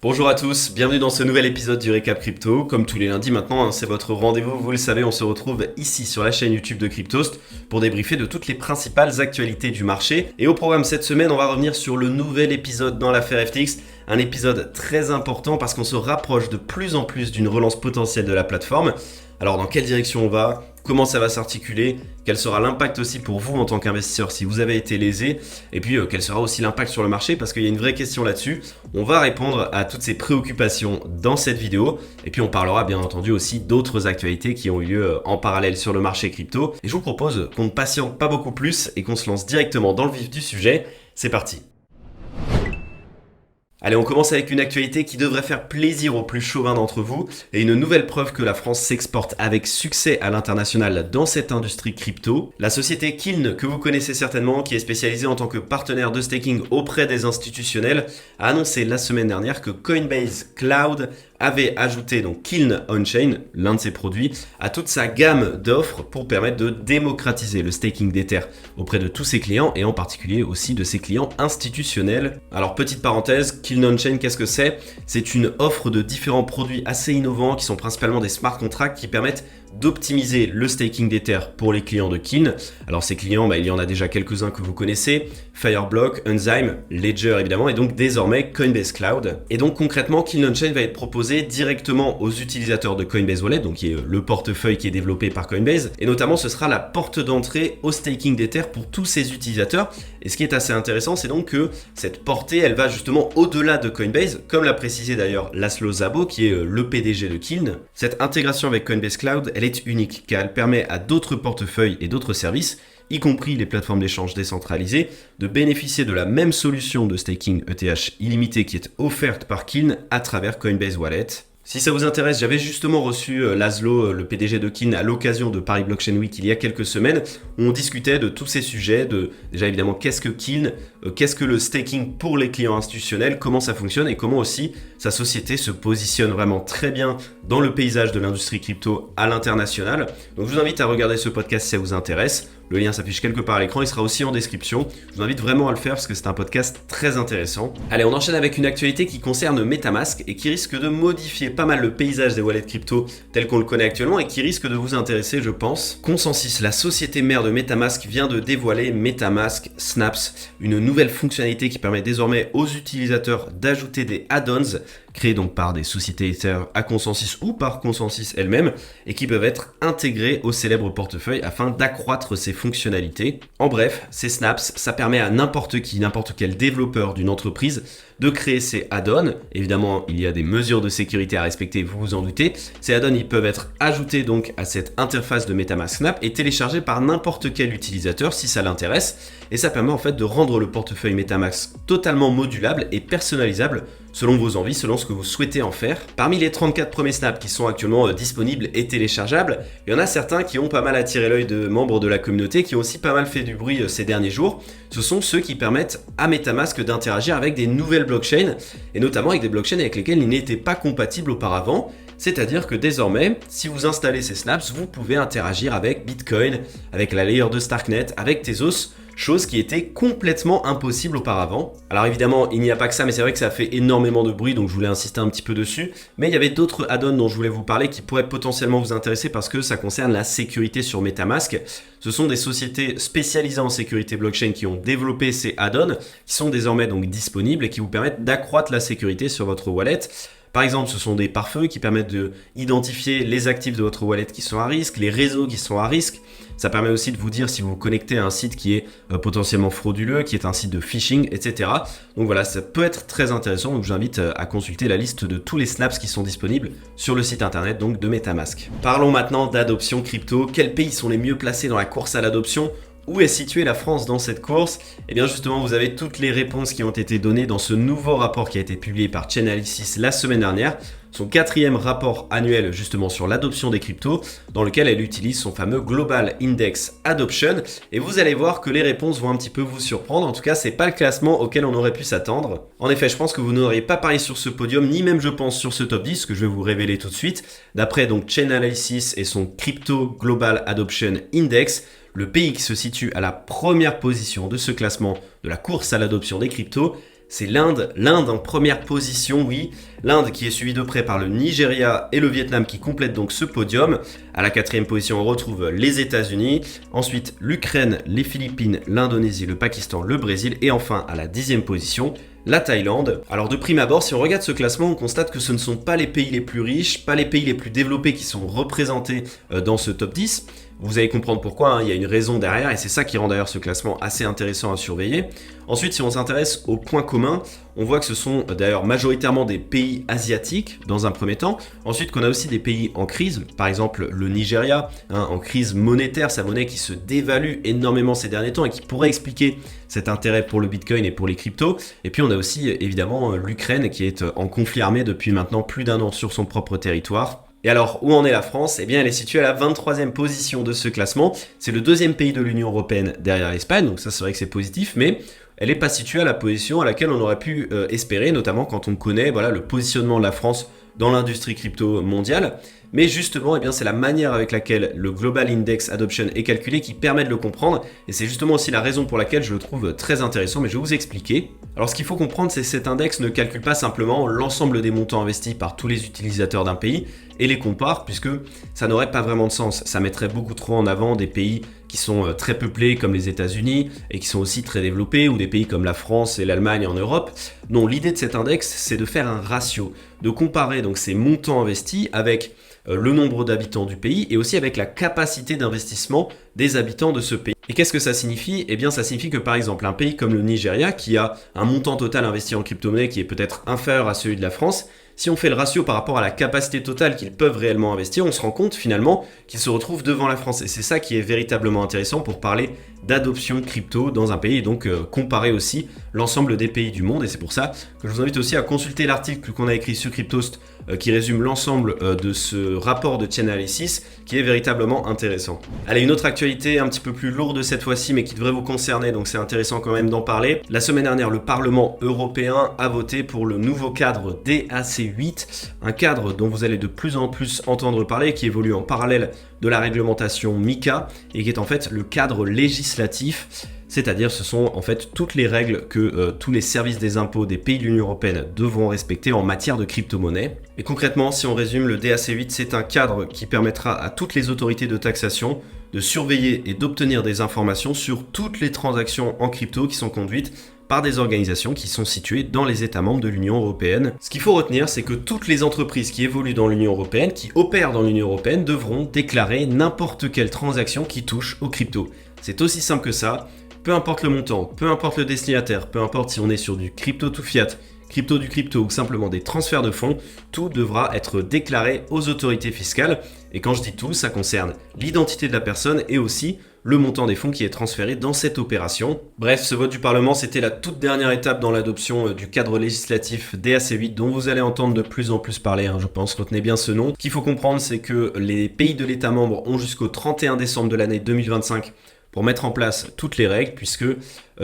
Bonjour à tous, bienvenue dans ce nouvel épisode du Récap Crypto. Comme tous les lundis maintenant, c'est votre rendez-vous, vous le savez, on se retrouve ici sur la chaîne YouTube de Cryptost pour débriefer de toutes les principales actualités du marché. Et au programme cette semaine, on va revenir sur le nouvel épisode dans l'affaire FTX, un épisode très important parce qu'on se rapproche de plus en plus d'une relance potentielle de la plateforme. Alors dans quelle direction on va ? Comment ça va s'articuler? Quel sera l'impact aussi pour vous en tant qu'investisseur si vous avez été lésé? Et puis quel sera aussi l'impact sur le marché? Parce qu'il y a une vraie question là-dessus. On va répondre à toutes ces préoccupations dans cette vidéo. Et puis on parlera bien entendu aussi d'autres actualités qui ont eu lieu en parallèle sur le marché crypto. Et je vous propose qu'on ne patiente pas beaucoup plus et qu'on se lance directement dans le vif du sujet. C'est parti! Allez, on commence avec une actualité qui devrait faire plaisir aux plus chauvins d'entre vous et une nouvelle preuve que la France s'exporte avec succès à l'international dans cette industrie crypto. La société Kiln, que vous connaissez certainement, qui est spécialisée en tant que partenaire de staking auprès des institutionnels, a annoncé la semaine dernière que Coinbase Cloud avait ajouté donc Kiln On-Chain, l'un de ses produits, à toute sa gamme d'offres pour permettre de démocratiser le staking d'Ether auprès de tous ses clients et en particulier aussi de ses clients institutionnels. Alors petite parenthèse, Kiln On-Chain, qu'est-ce que c'est? C'est une offre de différents produits assez innovants qui sont principalement des smart contracts qui permettent d'optimiser le staking d'Ether pour les clients de Kiln. Alors ces clients, il y en a déjà quelques-uns que vous connaissez, Fireblock, Enzyme, Ledger évidemment, et donc désormais Coinbase Cloud. Et donc concrètement, Kiln On-Chain va être proposé directement aux utilisateurs de Coinbase Wallet, donc qui est le portefeuille qui est développé par Coinbase, et notamment ce sera la porte d'entrée au staking d'Ether pour tous ces utilisateurs. Et ce qui est assez intéressant, c'est donc que cette portée, elle va justement au-delà de Coinbase, comme l'a précisé d'ailleurs Laszlo Szabo, qui est le PDG de Kiln. Cette intégration avec Coinbase Cloud, elle est unique car elle permet à d'autres portefeuilles et d'autres services, y compris les plateformes d'échange décentralisées, de bénéficier de la même solution de staking ETH illimité qui est offerte par Kiln à travers Coinbase Wallet. Si ça vous intéresse, j'avais justement reçu Laszlo, le PDG de Kiln, à l'occasion de Paris Blockchain Week il y a quelques semaines, où on discutait de tous ces sujets, de déjà évidemment qu'est-ce que Kiln, qu'est-ce que le staking pour les clients institutionnels, comment ça fonctionne et comment aussi sa société se positionne vraiment très bien dans le paysage de l'industrie crypto à l'international. Donc je vous invite à regarder ce podcast si ça vous intéresse. Le lien s'affiche quelque part à l'écran, il sera aussi en description. Je vous invite vraiment à le faire parce que c'est un podcast très intéressant. Allez, on enchaîne avec une actualité qui concerne MetaMask et qui risque de modifier pas mal le paysage des wallets crypto tel qu'on le connaît actuellement et qui risque de vous intéresser, je pense. Consensus, la société mère de MetaMask, vient de dévoiler MetaMask Snaps, une nouvelle fonctionnalité qui permet désormais aux utilisateurs d'ajouter des add-ons créés donc par des sociétés Ether à Consensus ou par Consensus elle-même et qui peuvent être intégrés au célèbre portefeuille afin d'accroître ses fonctionnalités. En bref, ces snaps, ça permet à n'importe qui, n'importe quel développeur d'une entreprise de créer ces add-ons. Évidemment, il y a des mesures de sécurité à respecter, vous vous en doutez. Ces add-ons, ils peuvent être ajoutés donc à cette interface de MetaMask Snap et téléchargés par n'importe quel utilisateur si ça l'intéresse. Et ça permet en fait de rendre le portefeuille MetaMask totalement modulable et personnalisable selon vos envies, selon ce que vous souhaitez en faire. Parmi les 34 premiers snaps qui sont actuellement disponibles et téléchargeables, il y en a certains qui ont pas mal attiré l'œil de membres de la communauté, qui ont aussi pas mal fait du bruit ces derniers jours. Ce sont ceux qui permettent à MetaMask d'interagir avec des nouvelles blockchains, et notamment avec des blockchains avec lesquelles il n'était pas compatible auparavant. C'est-à-dire que désormais, si vous installez ces snaps, vous pouvez interagir avec Bitcoin, avec la layer de Starknet, avec Tezos, chose qui était complètement impossible auparavant. Alors évidemment, il n'y a pas que ça, mais c'est vrai que ça fait énormément de bruit, donc je voulais insister un petit peu dessus. Mais il y avait d'autres add-ons dont je voulais vous parler qui pourraient potentiellement vous intéresser parce que ça concerne la sécurité sur MetaMask. Ce sont des sociétés spécialisées en sécurité blockchain qui ont développé ces add-ons, qui sont désormais donc disponibles et qui vous permettent d'accroître la sécurité sur votre wallet. Par exemple, ce sont des pare-feux qui permettent d'identifier les actifs de votre wallet qui sont à risque, les réseaux qui sont à risque. Ça permet aussi de vous dire si vous vous connectez à un site qui est potentiellement frauduleux, qui est un site de phishing, etc. Donc voilà, ça peut être très intéressant. Donc je vous invite à consulter la liste de tous les snaps qui sont disponibles sur le site internet donc de MetaMask. Parlons maintenant d'adoption crypto. Quels pays sont les mieux placés dans la course à l'adoption ? Où est située la France dans cette course? Eh bien justement, vous avez toutes les réponses qui ont été données dans ce nouveau rapport qui a été publié par Chainalysis la semaine dernière, son 4e rapport annuel justement sur l'adoption des cryptos, dans lequel elle utilise son fameux Global Index Adoption. Et vous allez voir que les réponses vont un petit peu vous surprendre. En tout cas, c'est pas le classement auquel on aurait pu s'attendre. En effet, je pense que vous n'auriez pas parié sur ce podium, ni même je pense sur ce top 10, que je vais vous révéler tout de suite. D'après donc Chainalysis et son Crypto Global Adoption Index, le pays qui se situe à la première position de ce classement de la course à l'adoption des cryptos, c'est l'Inde. L'Inde en première position, oui. L'Inde qui est suivie de près par le Nigeria et le Vietnam qui complètent donc ce podium. À la 4e position, on retrouve les États-Unis. Ensuite, l'Ukraine, les Philippines, l'Indonésie, le Pakistan, le Brésil. Et enfin, à la 10e position, la Thaïlande. Alors de prime abord, si on regarde ce classement, on constate que ce ne sont pas les pays les plus riches, pas les pays les plus développés qui sont représentés dans ce top 10. Vous allez comprendre pourquoi, hein, il y a une raison derrière et c'est ça qui rend d'ailleurs ce classement assez intéressant à surveiller. Ensuite, si on s'intéresse aux points communs, on voit que ce sont d'ailleurs majoritairement des pays asiatiques dans un premier temps. Ensuite, qu'on a aussi des pays en crise, par exemple le Nigeria, hein, en crise monétaire, sa monnaie qui se dévalue énormément ces derniers temps et qui pourrait expliquer cet intérêt pour le Bitcoin et pour les cryptos. Et puis on a aussi évidemment l'Ukraine qui est en conflit armé depuis maintenant plus d'1 an sur son propre territoire. Et alors, où en est la France ? Eh bien, elle est située à la 23e position de ce classement. C'est le 2e pays de l'Union européenne derrière l'Espagne, donc ça c'est vrai que c'est positif, mais elle n'est pas située à la position à laquelle on aurait pu espérer, notamment quand on connaît le positionnement de la France dans l'industrie crypto mondiale. Mais justement, eh bien, c'est la manière avec laquelle le Global Index Adoption est calculé qui permet de le comprendre. Et c'est justement aussi la raison pour laquelle je le trouve très intéressant, mais je vais vous expliquer. Alors ce qu'il faut comprendre, c'est que cet index ne calcule pas simplement l'ensemble des montants investis par tous les utilisateurs d'un pays et les compare, puisque ça n'aurait pas vraiment de sens. Ça mettrait beaucoup trop en avant des pays qui sont très peuplés comme les États-Unis et qui sont aussi très développés, ou des pays comme la France et l'Allemagne en Europe. Non, l'idée de cet index, c'est de faire un ratio, de comparer donc ces montants investis avec le nombre d'habitants du pays et aussi avec la capacité d'investissement des habitants de ce pays. Et qu'est-ce que ça signifie ? Eh bien, ça signifie que par exemple, un pays comme le Nigeria, qui a un montant total investi en crypto-monnaie qui est peut-être inférieur à celui de la France, si on fait le ratio par rapport à la capacité totale qu'ils peuvent réellement investir, on se rend compte finalement qu'ils se retrouvent devant la France. Et c'est ça qui est véritablement intéressant pour parler d'adoption crypto dans un pays et donc comparer aussi l'ensemble des pays du monde. Et c'est pour ça que je vous invite aussi à consulter l'article qu'on a écrit sur Cryptost qui résume l'ensemble de ce rapport de Chainalysis qui est véritablement intéressant. Allez, une autre actualité un petit peu plus lourde cette fois-ci mais qui devrait vous concerner, donc c'est intéressant quand même d'en parler. La semaine dernière, le Parlement européen a voté pour le nouveau cadre DAC8, un cadre dont vous allez de plus en plus entendre parler, qui évolue en parallèle de la réglementation MiCA et qui est en fait le cadre législatif, c'est-à-dire ce sont en fait toutes les règles que tous les services des impôts des pays de l'Union européenne devront respecter en matière de crypto-monnaie. Et concrètement, si on résume, le DAC8, c'est un cadre qui permettra à toutes les autorités de taxation de surveiller et d'obtenir des informations sur toutes les transactions en crypto qui sont conduites par des organisations qui sont situées dans les États membres de l'Union européenne. Ce qu'il faut retenir, c'est que toutes les entreprises qui évoluent dans l'Union européenne, qui opèrent dans l'Union européenne, devront déclarer n'importe quelle transaction qui touche aux cryptos. C'est aussi simple que ça. Peu importe le montant, peu importe le destinataire, peu importe si on est sur du crypto to fiat, crypto du crypto ou simplement des transferts de fonds, tout devra être déclaré aux autorités fiscales. Et quand je dis tout, ça concerne l'identité de la personne et aussi le montant des fonds qui est transféré dans cette opération. Bref, ce vote du Parlement, c'était la toute dernière étape dans l'adoption du cadre législatif DAC8 dont vous allez entendre de plus en plus parler, je pense, retenez bien ce nom. Ce qu'il faut comprendre, c'est que les pays de l'État membre ont jusqu'au 31 décembre de l'année 2025 pour mettre en place toutes les règles, puisque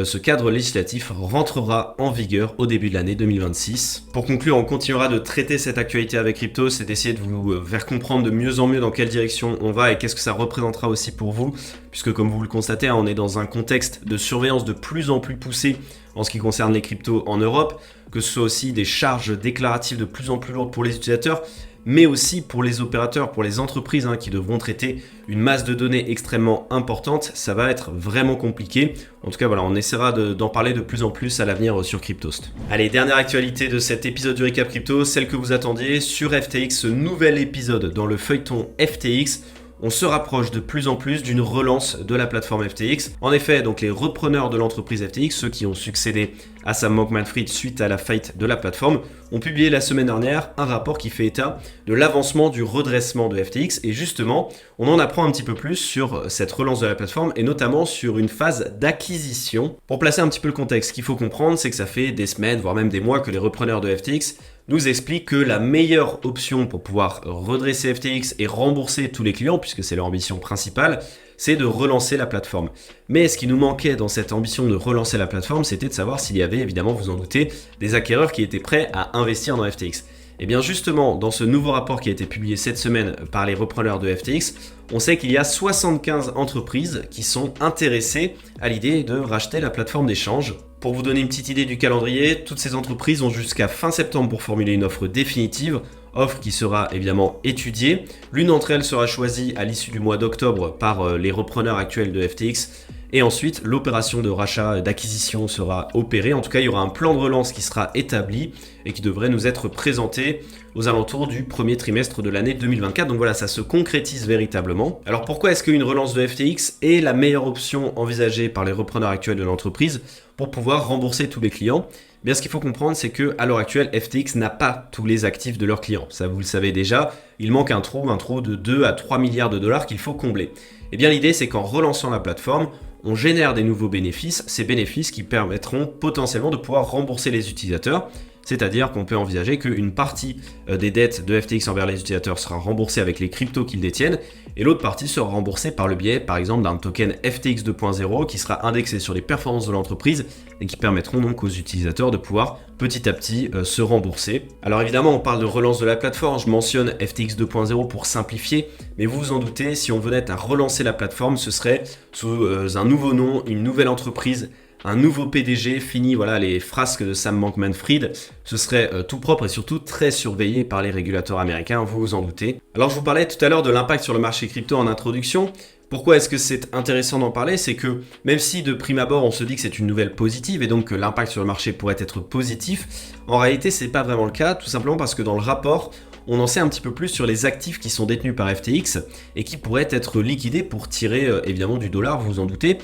ce cadre législatif rentrera en vigueur au début de l'année 2026. Pour conclure, on continuera de traiter cette actualité avec Crypto, c'est d'essayer de vous faire comprendre de mieux en mieux dans quelle direction on va et qu'est-ce que ça représentera aussi pour vous, puisque comme vous le constatez, on est dans un contexte de surveillance de plus en plus poussé en ce qui concerne les cryptos en Europe, que ce soit aussi des charges déclaratives de plus en plus lourdes pour les utilisateurs, mais aussi pour les opérateurs, pour les entreprises qui devront traiter une masse de données extrêmement importante. Ça va être vraiment compliqué. En tout cas, voilà, on essaiera d'en parler de plus en plus à l'avenir sur Cryptost. Allez, dernière actualité de cet épisode du Récap Crypto, celle que vous attendiez sur FTX, ce nouvel épisode dans le feuilleton FTX. On se rapproche de plus en plus d'une relance de la plateforme FTX. En effet, donc les repreneurs de l'entreprise FTX, ceux qui ont succédé à Sam Bankman-Fried suite à la faillite de la plateforme, ont publié la semaine dernière un rapport qui fait état de l'avancement du redressement de FTX. Et justement, on en apprend un petit peu plus sur cette relance de la plateforme et notamment sur une phase d'acquisition. Pour placer un petit peu le contexte, ce qu'il faut comprendre, c'est que ça fait des semaines, voire même des mois que les repreneurs de FTX nous explique que la meilleure option pour pouvoir redresser FTX et rembourser tous les clients, puisque c'est leur ambition principale, c'est de relancer la plateforme. Mais ce qui nous manquait dans cette ambition de relancer la plateforme, c'était de savoir s'il y avait, évidemment, vous en doutez, des acquéreurs qui étaient prêts à investir dans FTX. Et bien justement, dans ce nouveau rapport qui a été publié cette semaine par les repreneurs de FTX, on sait qu'il y a 75 entreprises qui sont intéressées à l'idée de racheter la plateforme d'échange. Pour vous donner une petite idée du calendrier, toutes ces entreprises ont jusqu'à fin septembre pour formuler une offre définitive, offre qui sera évidemment étudiée. L'une d'entre elles sera choisie à l'issue du mois d'octobre par les repreneurs actuels de FTX. Et ensuite, l'opération de rachat, d'acquisition sera opérée. En tout cas, il y aura un plan de relance qui sera établi et qui devrait nous être présenté aux alentours du premier trimestre de l'année 2024. Donc voilà, ça se concrétise véritablement. Alors pourquoi est-ce qu'une relance de FTX est la meilleure option envisagée par les repreneurs actuels de l'entreprise pour pouvoir rembourser tous les clients ? Bien, ce qu'il faut comprendre, c'est qu'à l'heure actuelle, FTX n'a pas tous les actifs de leurs clients. Ça, vous le savez déjà, il manque un trou de 2 à 3 milliards de dollars qu'il faut combler. Et bien, l'idée, c'est qu'en relançant la plateforme, on génère des nouveaux bénéfices, ces bénéfices qui permettront potentiellement de pouvoir rembourser les utilisateurs. C'est-à-dire qu'on peut envisager qu'une partie des dettes de FTX envers les utilisateurs sera remboursée avec les cryptos qu'ils détiennent et l'autre partie sera remboursée par le biais, par exemple, d'un token FTX 2.0 qui sera indexé sur les performances de l'entreprise et qui permettront donc aux utilisateurs de pouvoir petit à petit se rembourser. Alors évidemment, on parle de relance de la plateforme, je mentionne FTX 2.0 pour simplifier, mais vous vous en doutez, si on venait à relancer la plateforme, ce serait sous un nouveau nom, une nouvelle entreprise, un nouveau PDG, fini voilà les frasques de Sam Bankman-Fried, ce serait tout propre et surtout très surveillé par les régulateurs américains, vous vous en doutez. Alors je vous parlais tout à l'heure de l'impact sur le marché crypto en introduction. Pourquoi est-ce que c'est intéressant d'en parler? C'est que même si de prime abord on se dit que c'est une nouvelle positive et donc que l'impact sur le marché pourrait être positif, en réalité c'est pas vraiment le cas, tout simplement parce que dans le rapport, on en sait un petit peu plus sur les actifs qui sont détenus par FTX et qui pourraient être liquidés pour tirer évidemment du dollar, vous vous en doutez.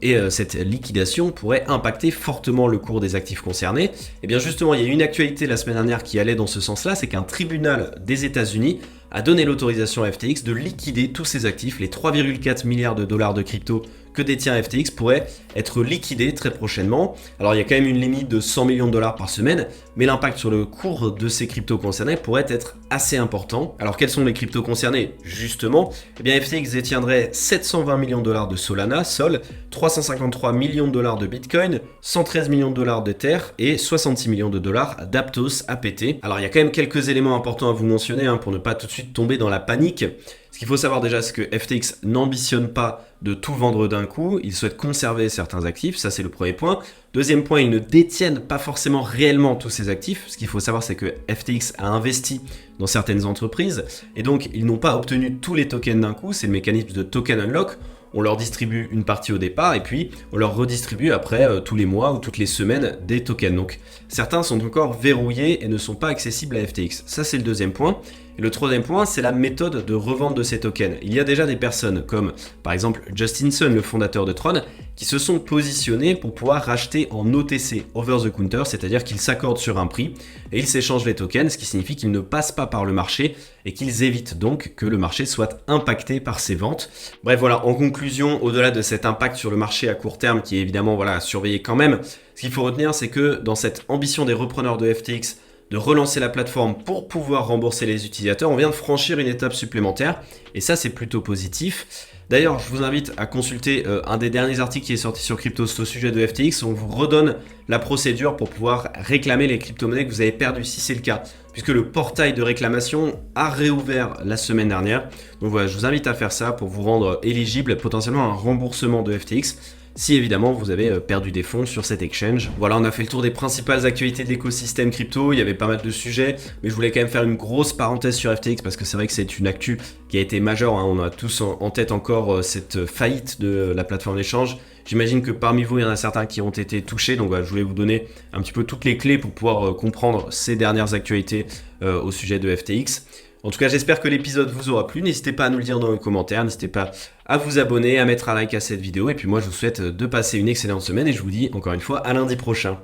Et cette liquidation pourrait impacter fortement le cours des actifs concernés. Et bien justement, il y a eu une actualité la semaine dernière qui allait dans ce sens-là, c'est qu'un tribunal des États-Unis a donné l'autorisation à FTX de liquider tous ses actifs, les 3,4 milliards de dollars de crypto que détient FTX pourraient être liquidés très prochainement. Alors il y a quand même une limite de 100 millions de dollars par semaine, mais l'impact sur le cours de ces cryptos concernés pourrait être assez important. Alors quels sont les cryptos concernés? Justement, eh bien FTX détiendrait 720 millions de dollars de Solana, Sol, 353 millions de dollars de Bitcoin, 113 millions de dollars d'Ether et 66 millions de dollars d'Aptos APT. Alors il y a quand même quelques éléments importants à vous mentionner pour ne pas tout de suite tomber dans la panique. Ce qu'il faut savoir déjà, c'est que FTX n'ambitionne pas de tout vendre d'un coup, ils souhaitent conserver certains actifs, ça c'est le premier point. Deuxième point, ils ne détiennent pas forcément réellement tous ces actifs. Ce qu'il faut savoir, c'est que FTX a investi dans certaines entreprises et donc ils n'ont pas obtenu tous les tokens d'un coup, c'est le mécanisme de token unlock. On leur distribue une partie au départ et puis on leur redistribue après tous les mois ou toutes les semaines des tokens. Donc certains sont encore verrouillés et ne sont pas accessibles à FTX. Ça c'est le deuxième point. Et le troisième point, c'est la méthode de revente de ces tokens. Il y a déjà des personnes comme par exemple Justin Sun, le fondateur de Tron, qui se sont positionnés pour pouvoir racheter en OTC, over the counter, c'est-à-dire qu'ils s'accordent sur un prix et ils s'échangent les tokens, ce qui signifie qu'ils ne passent pas par le marché et qu'ils évitent donc que le marché soit impacté par ces ventes. Bref, voilà, en conclusion, au-delà de cet impact sur le marché à court terme qui est évidemment à surveiller quand même, ce qu'il faut retenir, c'est que dans cette ambition des repreneurs de FTX de relancer la plateforme pour pouvoir rembourser les utilisateurs, on vient de franchir une étape supplémentaire et ça c'est plutôt positif. D'ailleurs, je vous invite à consulter un des derniers articles qui est sorti sur Cryptost au sujet de FTX. On vous redonne la procédure pour pouvoir réclamer les crypto-monnaies que vous avez perdues si c'est le cas, puisque le portail de réclamation a réouvert la semaine dernière. Donc voilà, je vous invite à faire ça pour vous rendre éligible potentiellement à un remboursement de FTX. Si évidemment vous avez perdu des fonds sur cet exchange. Voilà, on a fait le tour des principales actualités de l'écosystème crypto, il y avait pas mal de sujets, mais je voulais quand même faire une grosse parenthèse sur FTX parce que c'est vrai que c'est une actu qui a été majeure, on a tous en tête encore cette faillite de la plateforme d'échange. J'imagine que parmi vous, il y en a certains qui ont été touchés, donc voilà, je voulais vous donner un petit peu toutes les clés pour pouvoir comprendre ces dernières actualités au sujet de FTX. En tout cas, j'espère que l'épisode vous aura plu. N'hésitez pas à nous le dire dans les commentaires. N'hésitez pas à vous abonner, à mettre un like à cette vidéo. Et puis moi, je vous souhaite de passer une excellente semaine. Et je vous dis encore une fois à lundi prochain.